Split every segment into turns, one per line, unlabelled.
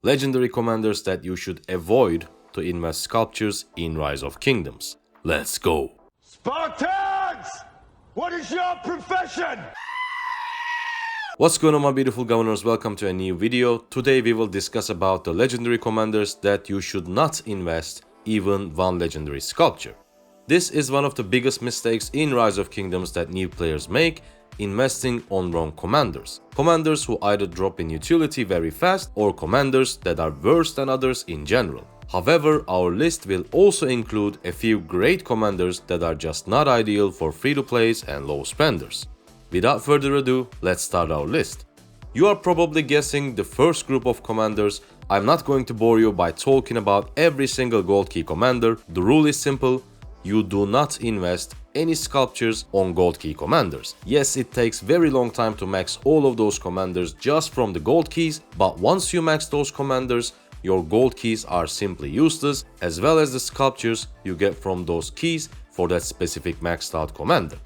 Legendary commanders that you should avoid to invest sculptures in Rise of Kingdoms. Let's go!
Spartans! What is your profession?
What's going on, my beautiful governors? Welcome to a new video. Today we will discuss about the legendary commanders that you should not invest even one legendary sculpture. This is one of the biggest mistakes in Rise of Kingdoms that new players make, investing on wrong commanders. Commanders who either drop in utility very fast or commanders that are worse than others in general. However, our list will also include a few great commanders that are just not ideal for free-to-plays and low spenders. Without further ado, let's start our list. You are probably guessing the first group of commanders. I'm not going to bore you by talking about every single gold key commander. The rule is simple. You do not invest any sculptures on gold key commanders. Yes, it takes very long time to max all of those commanders just from the gold keys, but once you max those commanders, your gold keys are simply useless, as well as the sculptures you get from those keys for that specific maxed out commander.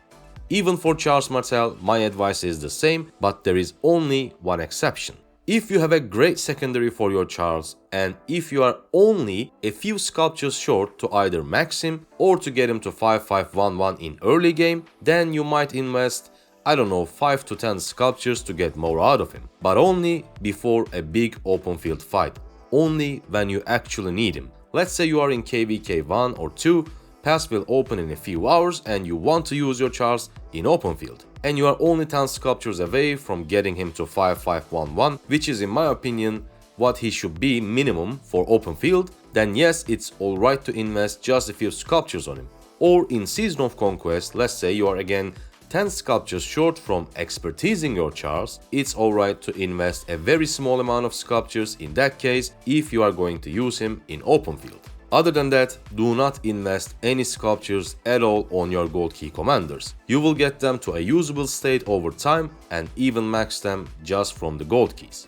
Even for Charles Martel, my advice is the same, but there is only one exception. If you have a great secondary for your Charles, and if you are only a few sculptures short to either max him or to get him to 5-5-1-1 in early game, then you might invest, I don't know, 5 to 10 sculptures to get more out of him. But only before a big open field fight. Only when you actually need him. Let's say you are in KVK 1 or 2, pass will open in a few hours and you want to use your Charles in open field. And you are only 10 sculptures away from getting him to 5-5-1-1, which is in my opinion what he should be minimum for open field, then yes, it's alright to invest just a few sculptures on him. Or in Season of Conquest, let's say you are again 10 sculptures short from expertising your Charles, it's alright to invest a very small amount of sculptures in that case if you are going to use him in open field. Other than that, do not invest any sculptures at all on your gold key commanders. You will get them to a usable state over time and even max them just from the gold keys.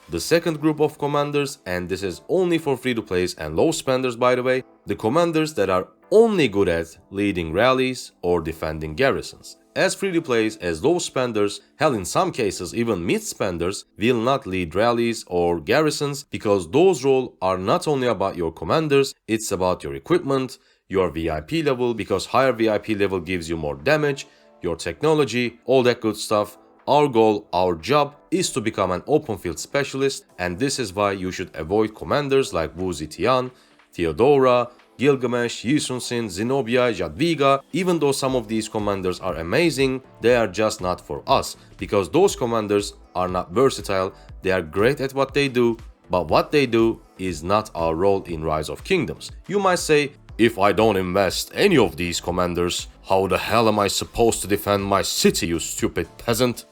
The second group of commanders, and this is only for free-to-plays and low spenders by the way, the commanders that are only good at leading rallies or defending garrisons. As free-to-plays, as low spenders, hell in some cases even mid-spenders will not lead rallies or garrisons because those roles are not only about your commanders, it's about your equipment, your VIP level because higher VIP level gives you more damage, your technology, all that good stuff. Our goal, our job is to become an open field specialist, and this is why you should avoid commanders like Wu Zetian, Theodora, Gilgamesh, Yi Sun-sin, Zenobia, Jadwiga. Even though some of these commanders are amazing, they are just not for us, because those commanders are not versatile. They are great at what they do, but what they do is not our role in Rise of Kingdoms. You might say, if I don't invest any of these commanders, how the hell am I supposed to defend my city, you stupid peasant?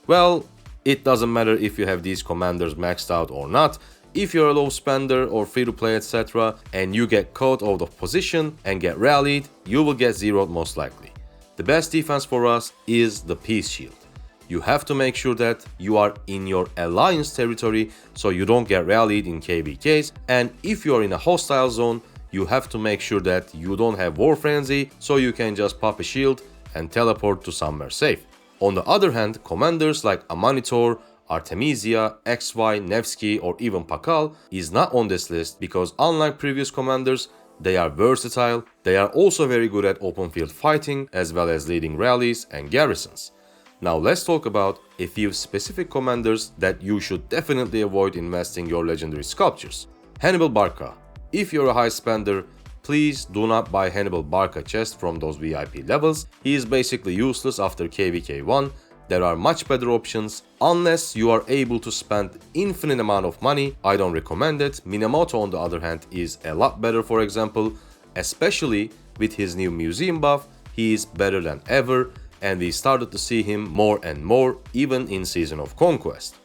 Well, it doesn't matter if you have these commanders maxed out or not. If you're a low spender or free to play etc. and you get caught out of position and get rallied, you will get zeroed most likely. The best defense for us is the peace shield. You have to make sure that you are in your alliance territory so you don't get rallied in KVKs, and if you are in a hostile zone, you have to make sure that you don't have war frenzy so you can just pop a shield and teleport to somewhere safe. On the other hand, commanders like Amanitor, Artemisia, XY, Nevsky or even Pakal is not on this list because unlike previous commanders, they are versatile, they are also very good at open field fighting as well as leading rallies and garrisons. Now let's talk about a few specific commanders that you should definitely avoid investing your legendary sculptures. Hannibal Barca. If you're a high spender, please do not buy Hannibal Barca chest from those VIP levels. He is basically useless after KVK 1. There are much better options. Unless you are able to spend infinite amount of money, I don't recommend it. Minamoto on the other hand is a lot better, for example, especially with his new museum buff. He is better than ever and we started to see him more and more even in Season of Conquest.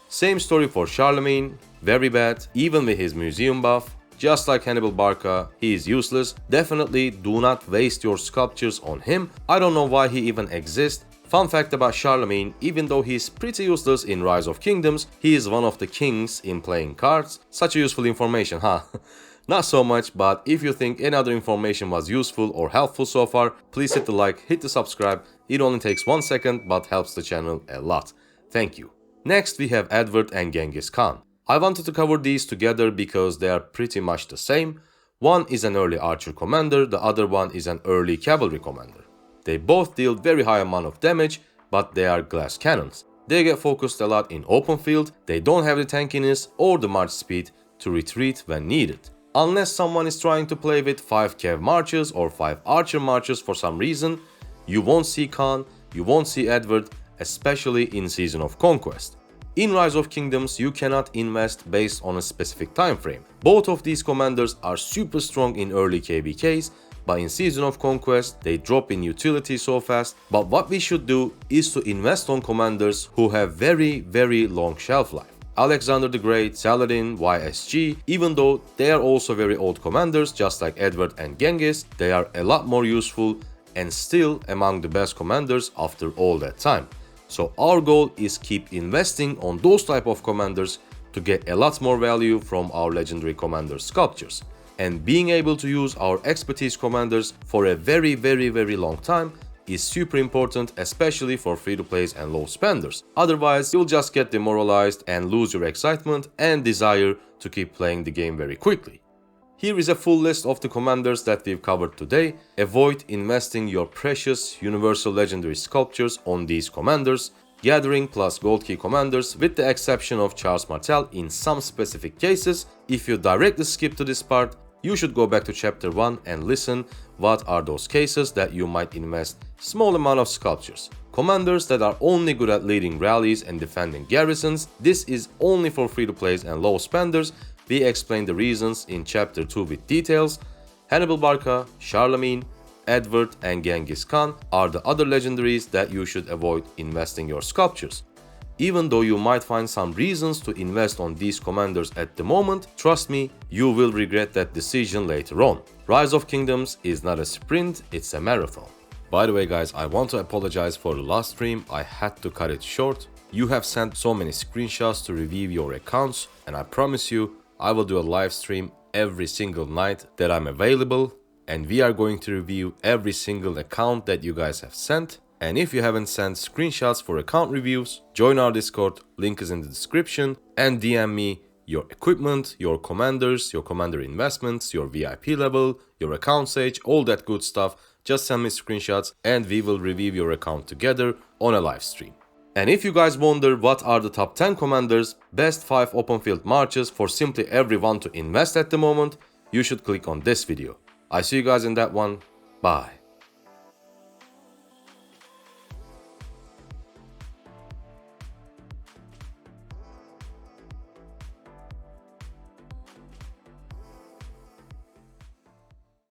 Same story for Charlemagne, very bad even with his museum buff. Just like Hannibal Barca, he is useless. Definitely do not waste your sculptures on him. I don't know why he even exists. Fun fact about Charlemagne, even though he is pretty useless in Rise of Kingdoms, he is one of the kings in playing cards. Such a useful information, huh? Not so much, but if you think any other information was useful or helpful so far, please hit the like, hit the subscribe. It only takes 1 second but helps the channel a lot. Thank you. Next we have Edward and Genghis Khan. I wanted to cover these together because they are pretty much the same. One is an early archer commander, the other one is an early cavalry commander. They both deal very high amount of damage, but they are glass cannons. They get focused a lot in open field, they don't have the tankiness or the march speed to retreat when needed. Unless someone is trying to play with 5 cav marches or 5 archer marches for some reason, you won't see Khan, you won't see Edward, especially in Season of Conquest. In Rise of Kingdoms, you cannot invest based on a specific time frame. Both of these commanders are super strong in early KBKs, but in Season of Conquest, they drop in utility so fast. But what we should do is to invest on commanders who have very long shelf life. Alexander the Great, Saladin, YSG, even though they are also very old commanders just like Edward and Genghis, they are a lot more useful and still among the best commanders after all that time. So our goal is keep investing on those type of commanders to get a lot more value from our legendary commander sculptures. And being able to use our expertise commanders for a very long time is super important, especially for free-to-plays and low spenders. Otherwise, you'll just get demoralized and lose your excitement and desire to keep playing the game very quickly. Here is a full list of the commanders that we've covered today. Avoid investing your precious universal legendary sculptures on these commanders. Gathering plus gold key commanders with the exception of Charles Martel in some specific cases. If you directly skip to this part, you should go back to chapter 1 and listen what are those cases that you might invest small amount of sculptures. Commanders that are only good at leading rallies and defending garrisons, this is only for free-to-plays and low spenders. We explain the reasons in chapter 2 with details. Hannibal Barca, Charlemagne, Edward and Genghis Khan are the other legendaries that you should avoid investing your sculptures. Even though you might find some reasons to invest on these commanders at the moment, trust me, you will regret that decision later on. Rise of Kingdoms is not a sprint, it's a marathon. By the way guys, I want to apologize for the last stream, I had to cut it short. You have sent so many screenshots to review your accounts, and I promise you, I will do a live stream every single night that I'm available, and we are going to review every single account that you guys have sent. And if you haven't sent screenshots for account reviews, join our Discord, link is in the description, and DM me your equipment, your commanders, your commander investments, your VIP level, your account age, all that good stuff. Just send me screenshots and we will review your account together on a live stream. And if you guys wonder what are the top 10 commanders, best 5 open field marches for simply everyone to invest at the moment, you should click on this video. I see you guys in that one. Bye.